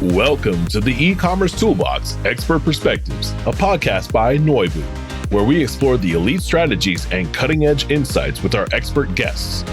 Welcome to the Ecommerce Toolbox Expert Perspectives, a podcast by Noibu, where we explore the elite strategies and cutting-edge insights with our expert guests.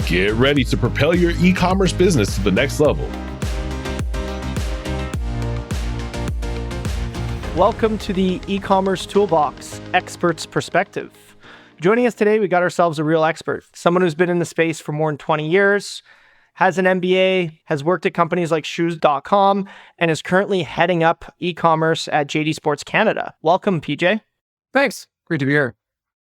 Get ready to propel your e-commerce business to the next level. Welcome to the Ecommerce Toolbox Expert's Perspective. Joining us today, we got ourselves a real expert, someone who's been in the space for more than 20 years, has an MBA, has worked at companies like shoes.com, and is currently heading up e-commerce at JD Sports Canada. Welcome, PJ. Thanks. Great to be here.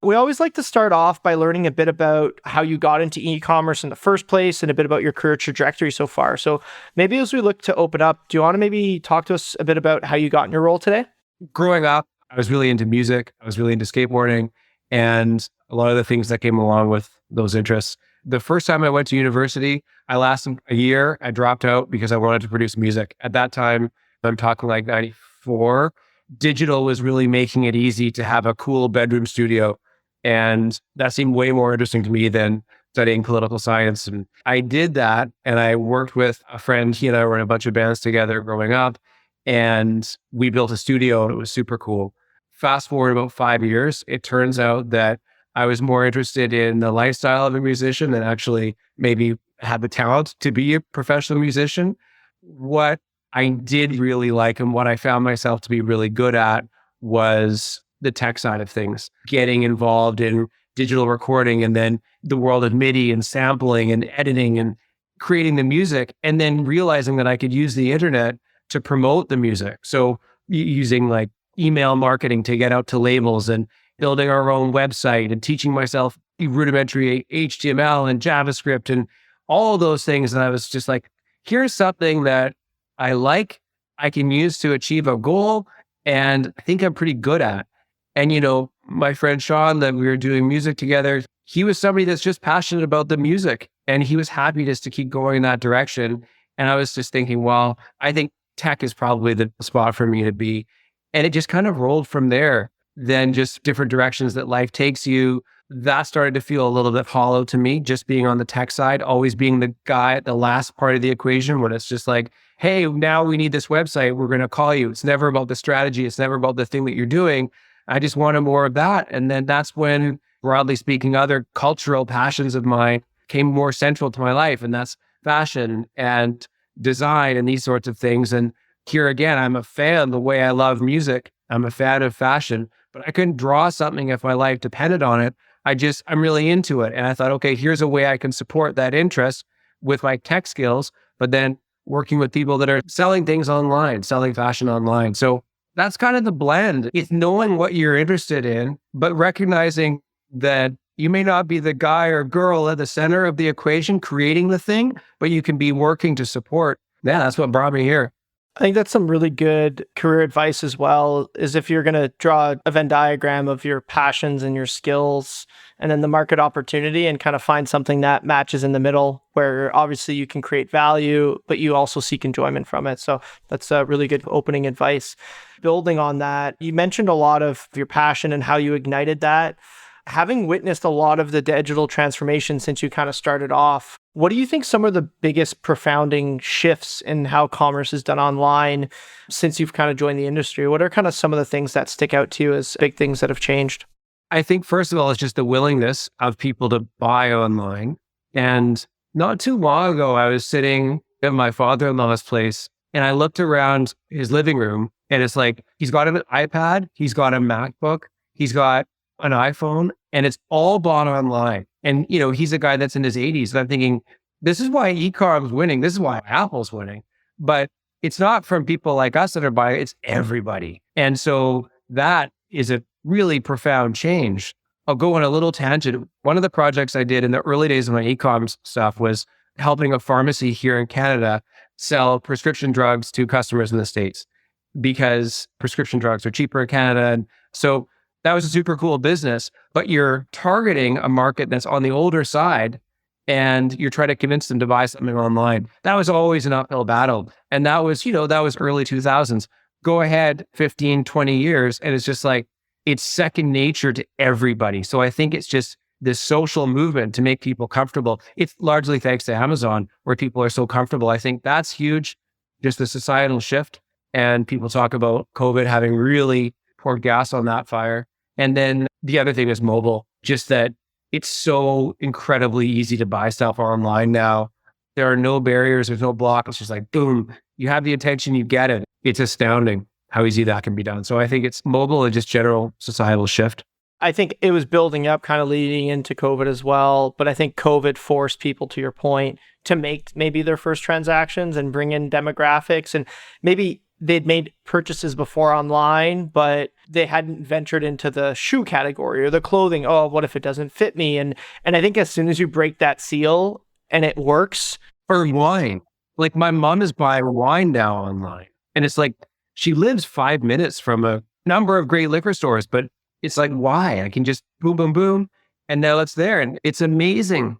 We always like to start off by learning a bit about how you got into e-commerce in the first place and a bit about your career trajectory so far. So maybe as we look to open up, do you want to maybe talk to us a bit about how you got in your role today? Growing up, I was really into music. I was really into skateboarding and a lot of the things that came along with those interests. The first time I went to university, I lasted a year. I dropped out because I wanted to produce music. At that time, I'm talking like 94, digital was really making it easy to have a cool bedroom studio. And that seemed way more interesting to me than studying political science. And I did that. And I worked with a friend. He and I were in a bunch of bands together growing up. And we built a studio and it was super cool. Fast forward about 5 years, it turns out that I was more interested in the lifestyle of a musician than actually maybe had the talent to be a professional musician. What I did really like and what I found myself to be really good at was the tech side of things, getting involved in digital recording and then the world of MIDI and sampling and editing and creating the music, and then realizing that I could use the internet to promote the music. So using like email marketing to get out to labels and building our own website and teaching myself rudimentary HTML and JavaScript and all those things. And I was just like, here's something that I like, I can use to achieve a goal, and I think I'm pretty good at. And, you know, my friend Sean, that we were doing music together, he was somebody that's just passionate about the music and he was happy just to keep going in that direction. And I was just thinking, well, I think tech is probably the spot for me to be. And it just kind of rolled from there. Then just different directions that life takes you. That started to feel a little bit hollow to me, just being on the tech side, always being the guy at the last part of the equation when it's just like, hey, now we need this website, we're going to call you. It's never about the strategy. It's never about the thing that you're doing. I just wanted more of that. And then that's when, broadly speaking, other cultural passions of mine came more central to my life. And that's fashion and design and these sorts of things. And here again, I'm a fan the way I love music. I'm a fan of fashion, but I couldn't draw something if my life depended on it. I'm really into it. And I thought, okay, here's a way I can support that interest with my tech skills, but then working with people that are selling things online, selling fashion online. So that's kind of the blend. It's knowing what you're interested in, but recognizing that you may not be the guy or girl at the center of the equation creating the thing, but you can be working to support. Yeah, that's what brought me here. I think that's some really good career advice as well, is if you're going to draw a Venn diagram of your passions and your skills and then the market opportunity and kind of find something that matches in the middle where obviously you can create value, but you also seek enjoyment from it. So that's a really good opening advice. Building on that, you mentioned a lot of your passion and how you ignited that. Having witnessed a lot of the digital transformation since you kind of started off, what do you think some of the biggest profounding shifts in how commerce is done online since you've kind of joined the industry? What are kind of some of the things that stick out to you as big things that have changed? I think, first of all, it's just the willingness of people to buy online. And not too long ago, I was sitting at my father-in-law's place and I looked around his living room and it's like, he's got an iPad, he's got a MacBook, he's got an iPhone, and it's all bought online. And, you know, he's a guy that's in his 80s. And I'm thinking, this is why e-com's winning. This is why Apple's winning. But it's not from people like us that are buying, it's everybody. And so that is a really profound change. I'll go on a little tangent. One of the projects I did in the early days of my e-com stuff was helping a pharmacy here in Canada sell prescription drugs to customers in the States because prescription drugs are cheaper in Canada. And so that was a super cool business, but you're targeting a market that's on the older side and you're trying to convince them to buy something online. That was always an uphill battle. And that was early 2000s. Go ahead 15, 20 years. And it's just like, it's second nature to everybody. So I think it's just this social movement to make people comfortable. It's largely thanks to Amazon where people are so comfortable. I think that's huge. just the societal shift. And people talk about COVID having really poured gas on that fire. And then the other thing is mobile, just that it's so incredibly easy to buy stuff online now. There are no barriers. There's no block. It's just like, boom, you have the attention, you get it. It's astounding how easy that can be done. So I think it's mobile and just general societal shift. I think it was building up kind of leading into COVID as well. But I think COVID forced people, to your point, to make maybe their first transactions and bring in demographics. And maybe they'd made purchases before online, but they hadn't ventured into the shoe category or the clothing. Oh, what if it doesn't fit me? And I think as soon as you break that seal and it works. Or wine. Like my mom is buying wine now online. And it's like, she lives 5 minutes from a number of great liquor stores, but it's like, why? I can just boom, boom, boom. And now it's there. And it's amazing.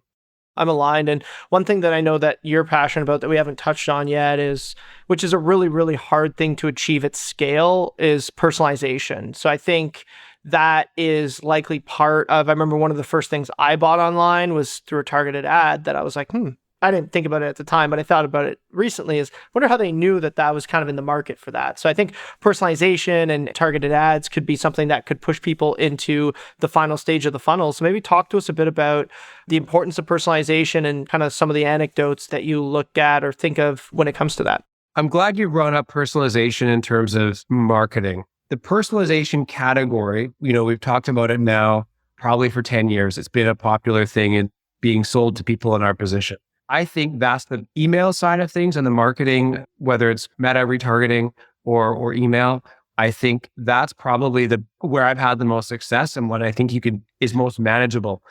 I'm aligned. And one thing that I know that you're passionate about that we haven't touched on yet is, which is a really, really hard thing to achieve at scale, is personalization. So I think that is likely part of, I remember one of the first things I bought online was through a targeted ad that I was like, I didn't think about it at the time, but I thought about it recently, is wonder how they knew that that was kind of in the market for that. So I think personalization and targeted ads could be something that could push people into the final stage of the funnel. So maybe talk to us a bit about the importance of personalization and kind of some of the anecdotes that you look at or think of when it comes to that. I'm glad you brought up personalization in terms of marketing. The personalization category, we've talked about it now probably for 10 years. It's been a popular thing in being sold to people in our position. I think that's the email side of things and the marketing, whether it's meta retargeting or email. I think that's probably where I've had the most success and what I think is most manageable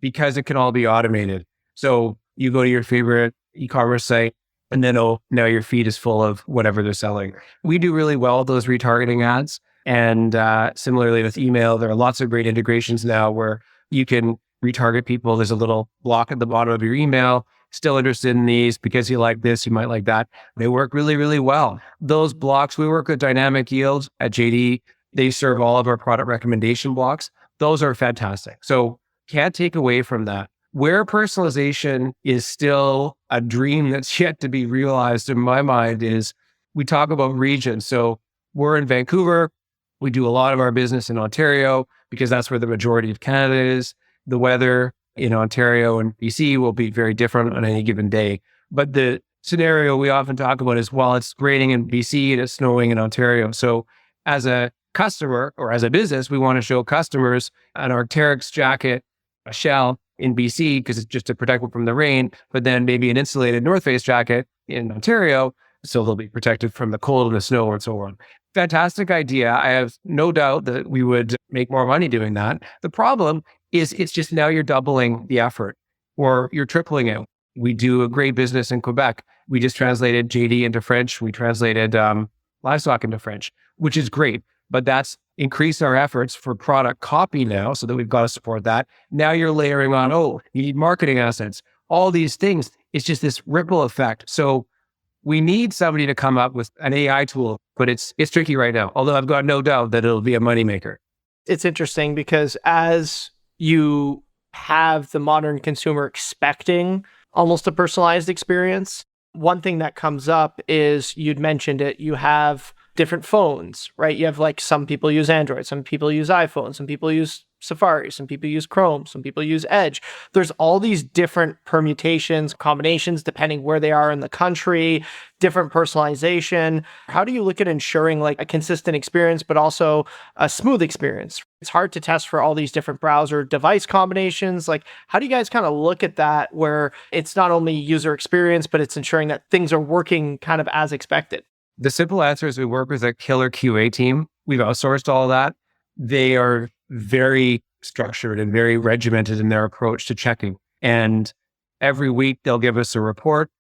because it can all be automated. So you go to your favorite e-commerce site and then, now your feed is full of whatever they're selling. We do really well with those retargeting ads. And similarly with email, there are lots of great integrations now where you can retarget people. There's a little block at the bottom of your email. Still interested in these because you like this, you might like that. They work really, really well. Those blocks, we work with Dynamic Yield at JD. They serve all of our product recommendation blocks. Those are fantastic. So can't take away from that. Where personalization is still a dream that's yet to be realized in my mind is we talk about regions. So we're in Vancouver. We do a lot of our business in Ontario because that's where the majority of Canada is. The weather in Ontario and BC will be very different on any given day. But the scenario we often talk about is, well, it's raining in BC and it's snowing in Ontario. So as a customer or as a business, we want to show customers an Arc'teryx jacket, a shell in BC because it's just to protect them from the rain, but then maybe an insulated North Face jacket in Ontario, so they'll be protected from the cold and the snow and so on. Fantastic idea. I have no doubt that we would make more money doing that. The problem is it's just now you're doubling the effort or you're tripling it. We do a great business in Quebec. We just translated JD into French. We translated Livestock into French, which is great, but that's increased our efforts for product copy now so that we've got to support that. Now you're layering on, you need marketing assets, all these things. It's just this ripple effect. So we need somebody to come up with an AI tool, but it's tricky right now. Although I've got no doubt that it'll be a moneymaker. It's interesting because as you have the modern consumer expecting almost a personalized experience, one thing that comes up is, you'd mentioned it, you have different phones, right? You have some people use Android, some people use iPhone, some people use Safari, some people use Chrome, some people use Edge. There's all these different permutations, combinations, depending where they are in the country, different personalization. How do you look at ensuring a consistent experience, but also a smooth experience? It's hard to test for all these different browser device combinations. How do you guys kind of look at that where it's not only user experience, but it's ensuring that things are working kind of as expected? The simple answer is we work with a killer QA team. We've outsourced all of that. They are very structured and very regimented in their approach to checking. And every week they'll give us a report.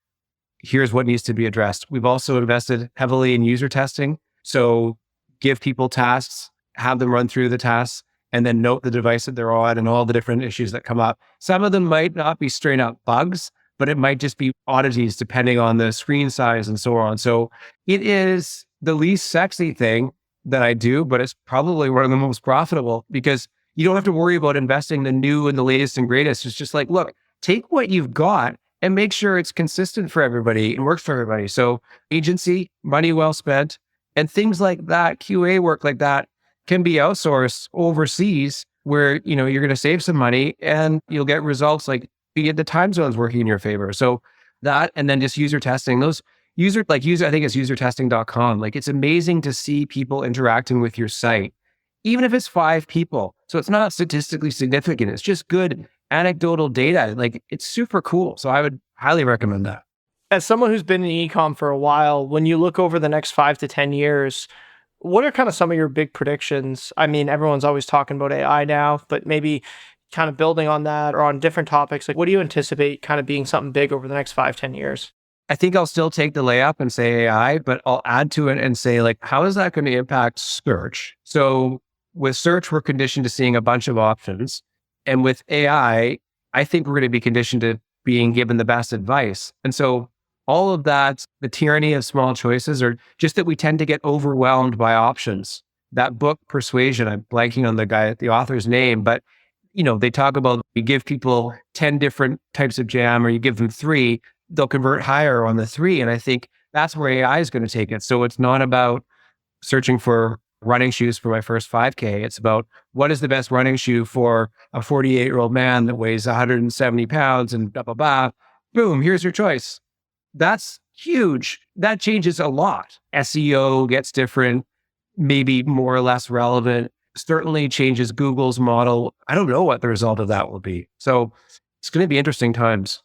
Here's what needs to be addressed. We've also invested heavily in user testing. So give people tasks, have them run through the tasks, and then note the device that they're on and all the different issues that come up. Some of them might not be straight up bugs, but it might just be oddities depending on the screen size and so on. So it is the least sexy thing that I do, but it's probably one of the most profitable because you don't have to worry about investing the new and the latest and greatest. It's just look, take what you've got and make sure it's consistent for everybody and works for everybody. So agency, money well spent, and things like that, QA work like that can be outsourced overseas where, you're going to save some money and you'll get results like you get the time zones working in your favor. So that, and then just user testing, I think it's usertesting.com. Like it's amazing to see people interacting with your site, even if it's 5 people. So it's not statistically significant. It's just good anecdotal data. Like it's super cool. So I would highly recommend that. As someone who's been in e-com for a while, when you look over the next 5 to 10 years, what are kind of some of your big predictions? I mean, everyone's always talking about AI now, but maybe kind of building on that or on different topics, like what do you anticipate kind of being something big over the next 5, 10 years? I think I'll still take the layup and say AI, but I'll add to it and say, like, how is that going to impact search? So with search, we're conditioned to seeing a bunch of options. And with AI, I think we're going to be conditioned to being given the best advice. And so all of that, the tyranny of small choices, or just that we tend to get overwhelmed by options. That book, Persuasion, I'm blanking on the author's name, but they talk about you give people 10 different types of jam or you give them 3, they'll convert higher on the 3. And I think that's where AI is going to take it. So it's not about searching for running shoes for my first 5K. It's about what is the best running shoe for a 48-year-old man that weighs 170 pounds and blah, blah, blah. Boom, here's your choice. That's huge. That changes a lot. SEO gets different, maybe more or less relevant, certainly changes Google's model. I don't know what the result of that will be. So it's going to be interesting times.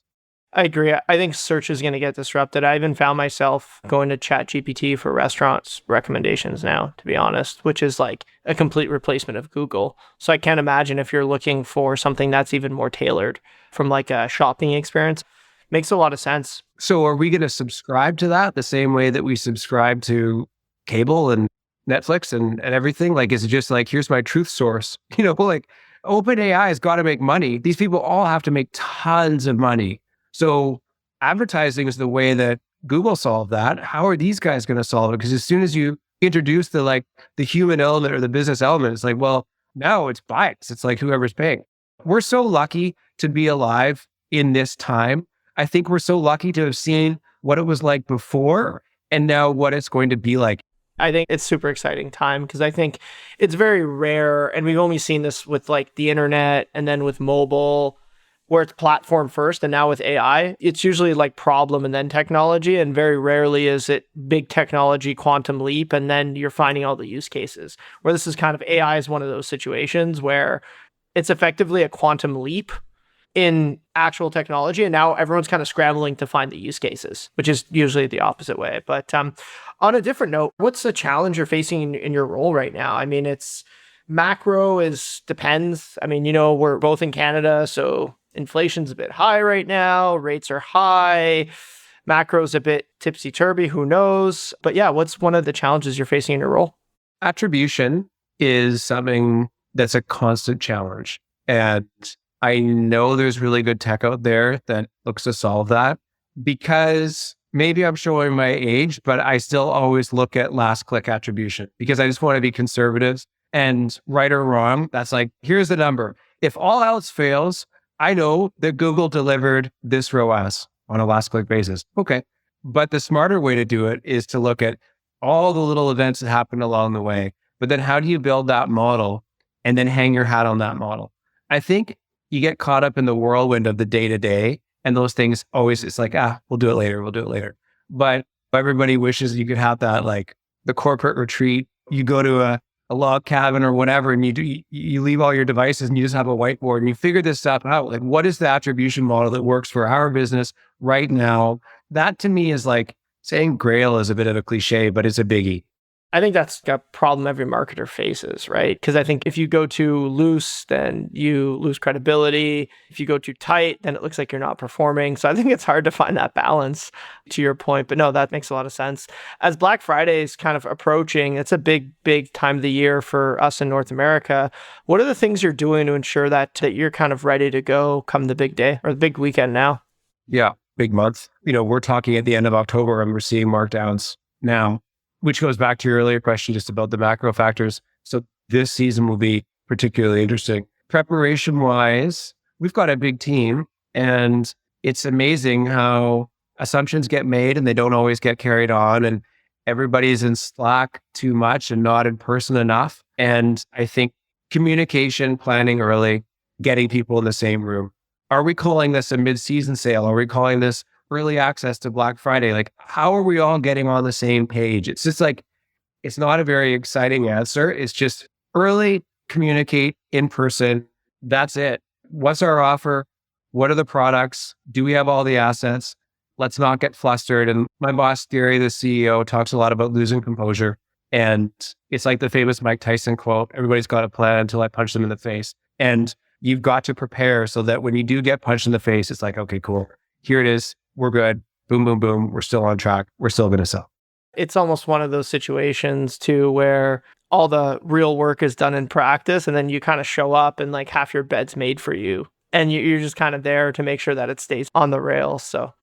I agree. I think search is going to get disrupted. I even found myself going to ChatGPT for restaurants recommendations now, to be honest, which is like a complete replacement of Google. So I can't imagine if you're looking for something that's even more tailored from like a shopping experience. Makes a lot of sense. So are we going to subscribe to that the same way that we subscribe to cable and Netflix and everything? Like, is it just like, here's my truth source? Like OpenAI has got to make money. These people all have to make tons of money. So advertising is the way that Google solved that. How are these guys going to solve it? Because as soon as you introduce the human element or the business element, it's like, well, no, it's bias. It's like whoever's paying. We're so lucky to be alive in this time. I think we're so lucky to have seen what it was like before and now what it's going to be like. I think it's super exciting time because I think it's very rare. And we've only seen this with like the internet and then with mobile, where it's platform first. And now with AI, it's usually like problem and then technology. And very rarely is it big technology, quantum leap. And then you're finding all the use cases where this is kind of AI is one of those situations where it's effectively a quantum leap in actual technology. And now everyone's kind of scrambling to find the use cases, which is usually the opposite way. But on a different note, what's the challenge you're facing in your role right now? I mean, it's macro depends. I mean, we're both in Canada, so inflation's a bit high right now. Rates are high. Macro's a bit tipsy-turvy. Who knows? But yeah, what's one of the challenges you're facing in your role? Attribution is something that's a constant challenge. And I know there's really good tech out there that looks to solve that because maybe I'm showing my age, but I still always look at last click attribution because I just want to be conservative and right or wrong. That's like, here's the number. If all else fails, I know that Google delivered this ROAS on a last click basis. Okay. But the smarter way to do it is to look at all the little events that happened along the way. But then how do you build that model and then hang your hat on that model? I think you get caught up in the whirlwind of the day to day and those things always, it's like, we'll do it later. But everybody wishes you could have that, like the corporate retreat. You go to a log cabin or whatever, and you leave all your devices and you just have a whiteboard and you figure this stuff out. Like, what is the attribution model that works for our business right now? That to me is like saying grail is a bit of a cliche, but it's a biggie. I think that's a problem every marketer faces, right? Because I think if you go too loose, then you lose credibility. If you go too tight, then it looks like you're not performing. So I think it's hard to find that balance, to your point. But no, that makes a lot of sense. As Black Friday is kind of approaching, it's a big, big time of the year for us in North America. What are the things you're doing to ensure that you're kind of ready to go come the big day or the big weekend now? Yeah, big month. We're talking at the end of October and we're seeing markdowns now, which goes back to your earlier question just about the macro factors. So this season will be particularly interesting. Preparation wise, we've got a big team and it's amazing how assumptions get made and they don't always get carried on. And everybody's in Slack too much and not in person enough. And I think communication, planning early, getting people in the same room. Are we calling this a mid-season sale? Are we calling this early access to Black Friday? Like, how are we all getting on the same page? It's just like, it's not a very exciting answer. It's just early, communicate in person. That's it. What's our offer? What are the products? Do we have all the assets? Let's not get flustered. And my boss, Gary, the CEO, talks a lot about losing composure. And it's like the famous Mike Tyson quote, everybody's got a plan until I punch them in the face. And you've got to prepare so that when you do get punched in the face, it's like, okay, cool. Here it is. We're good. Boom, boom, boom. We're still on track. We're still going to sell. It's almost one of those situations too, where all the real work is done in practice and then you kind of show up and like half your bed's made for you. And you're just kind of there to make sure that it stays on the rails. So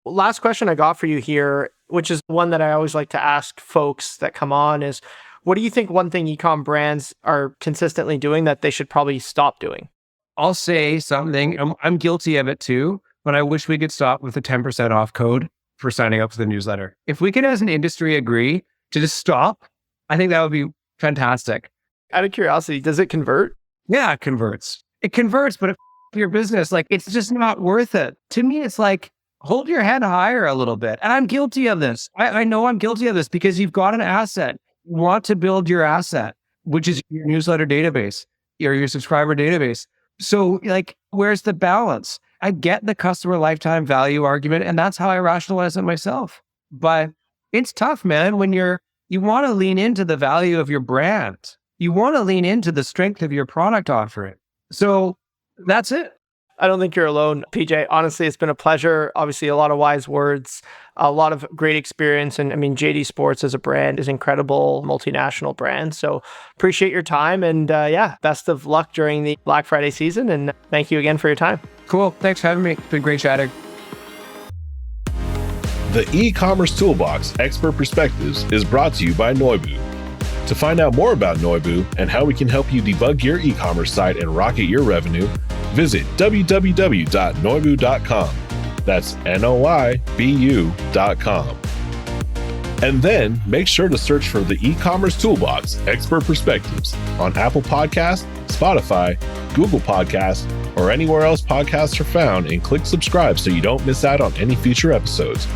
last question I got for you here, which is one that I always like to ask folks that come on is, what do you think one thing e-com brands are consistently doing that they should probably stop doing? I'll say something. I'm guilty of it too, but I wish we could stop with the 10% off code for signing up for the newsletter. If we could, as an industry, agree to just stop, I think that would be fantastic. Out of curiosity, does it convert? Yeah, it converts. It converts, but if your business, like, it's just not worth it. To me, it's like, hold your head higher a little bit. And I'm guilty of this. I know I'm guilty of this because you've got an asset. You want to build your asset, which is your newsletter database or your subscriber database. So like, where's the balance? I get the customer lifetime value argument, and that's how I rationalize it myself. But it's tough, man, when you want to lean into the value of your brand. You want to lean into the strength of your product offering. So that's it. I don't think you're alone, PJ. Honestly, it's been a pleasure. Obviously, a lot of wise words, a lot of great experience. And I mean, JD Sports as a brand is incredible, multinational brand. So appreciate your time. And best of luck during the Black Friday season. And thank you again for your time. Cool. Thanks for having me. It's been great chatting. The e-commerce toolbox Expert Perspectives is brought to you by Noibu. To find out more about Noibu and how we can help you debug your e-commerce site and rocket your revenue, visit www.noibu.com. That's Noibu.com. And then make sure to search for the e-commerce toolbox Expert Perspectives on Apple Podcasts, Spotify, Google Podcasts, or anywhere else podcasts are found, and click subscribe so you don't miss out on any future episodes.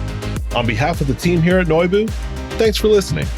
On behalf of the team here at Noibu, thanks for listening.